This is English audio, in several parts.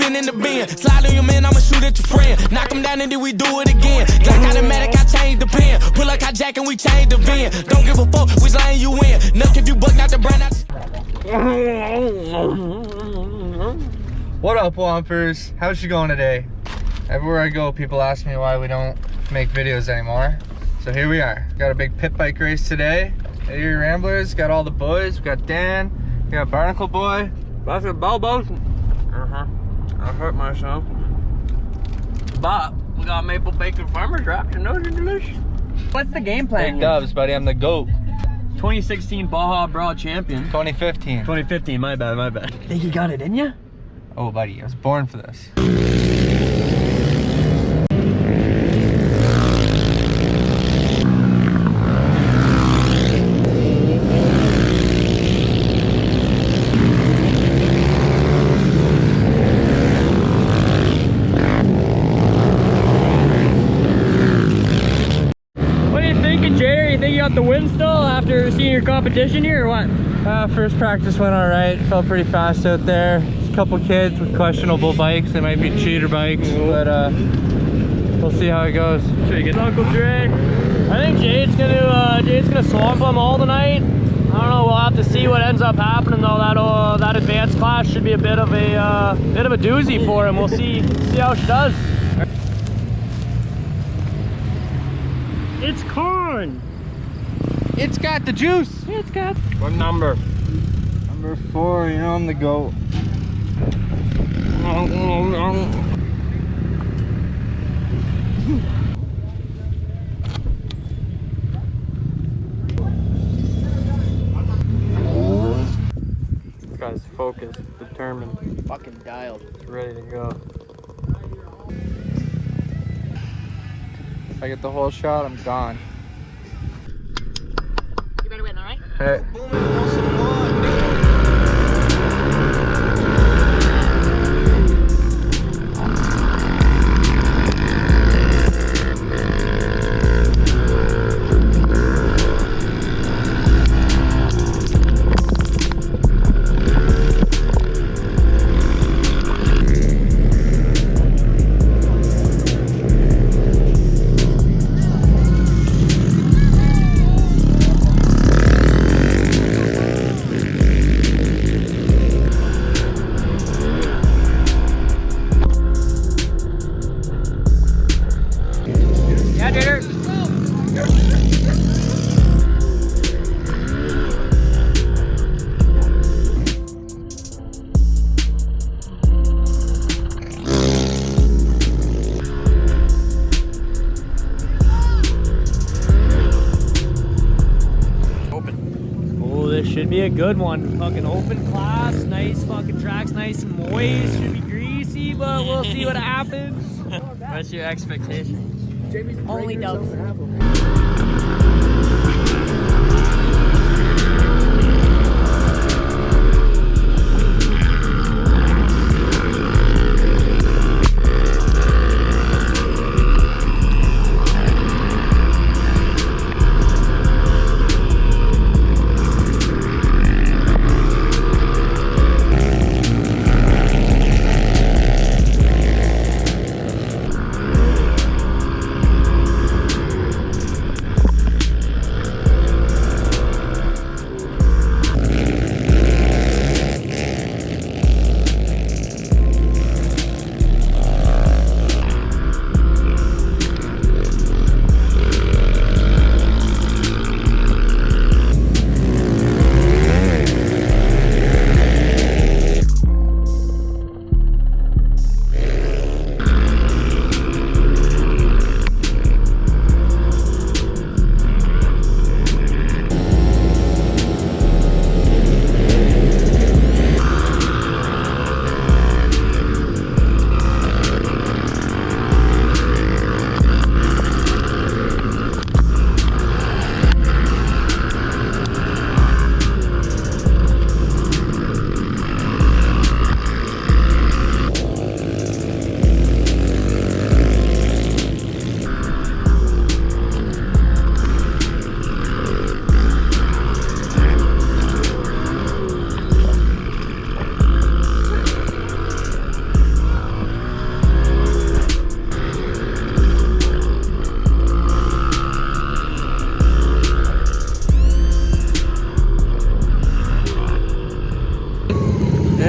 sitting in the bin. Slide on your man, I'ma shoot at your friend. Knock him down and then we do it again. Glock automatic, I change the pin. Pull up, jack and we change the VIN. Don't give a fuck which lane you in. Nuck if you buck, not the brand. What up, Whompers? How's you going today? Everywhere I go, people ask me why we don't make videos anymore. So here we are. Got a big pit bike race today. Erie Ramblers, got all the boys. We got Dan, we got Barnacle Boy. That's a Bobo. I hurt myself. But we got maple bacon farmers wrapped and those are delicious. What's the game plan? Big dubs, buddy. I'm the GOAT. 2016 Baja Brawl champion. 2015. 2015, my bad. Think you got it in ya? Oh, buddy, I was born for this. The win still after seeing your competition here or what? First practice went all right. Felt pretty fast out there. There's a couple kids with questionable bikes. They might be cheater bikes, but we'll see how it goes. Should we get Uncle Dre? I think Jade's gonna swamp them all tonight. I don't know. We'll have to see what ends up happening though. That advanced class should be a bit of a doozy for him. We'll see how she does. It's corn. It's got the juice. It's got. What number? Number 4. You know I'm the GOAT. This guy's focused, determined, fucking dialed. Ready to go. If I get the whole shot, I'm gone. Hey. Should be a good one. Fucking open class, nice fucking tracks, nice and moist. Should be greasy, but we'll see what happens. What's your expectation? Only dubs.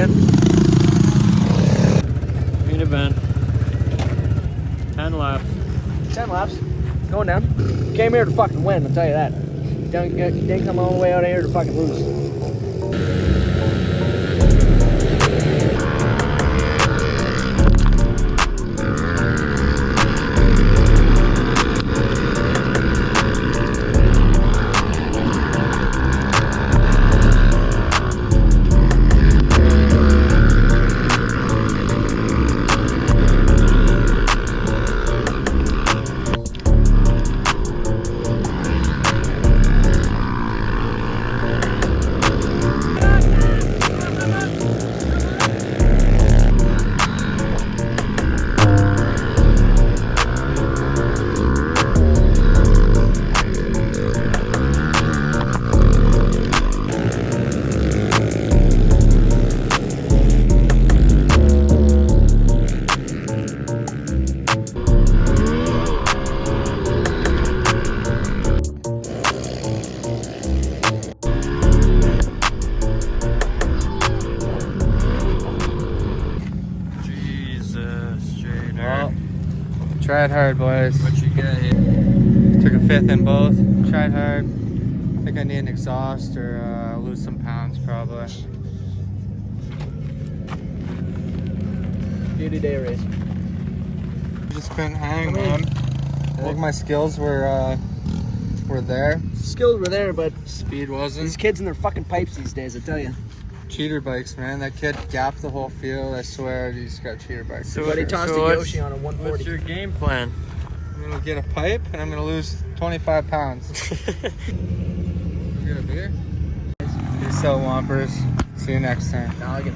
fifth. Main event. 10 laps. 10 laps. Going down. Came here to fucking win, I'll tell you that. Didn't come all the way out of here to fucking lose. Tried hard, boys. What you got here? Took a fifth in both. Tried hard. I think I need an exhaust or lose some pounds probably. Beauty day race. Just couldn't hang, man. I think my skills were there. Skills were there, but Speed wasn't. these kids and their fucking pipes these days, I tell you. Cheater bikes, man. That kid gapped the whole field. I swear he's got cheater bikes. So But he tossed a Yoshi on a 140. What's your game plan? I'm gonna get a pipe and I'm gonna lose 25 pounds. Get a beer? Peace out, Whompers. See you next time. Now I get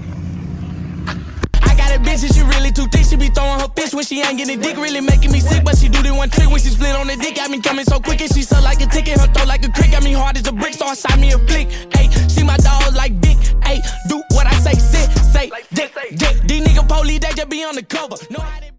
I got a bitch and she really too thick. She be throwing her fish when she ain't getting dick, really making me sick. But she do the one trick when she split on the dick. Got me coming so quick and she suck like a ticket. Her throat like a crick. Got me hard as a brick, so I signed me a flick. Ayy, she my dog like Dick. Ayy, do what I say, sit, say, dick, dick. These nigga police, they just be on the cover. Know how they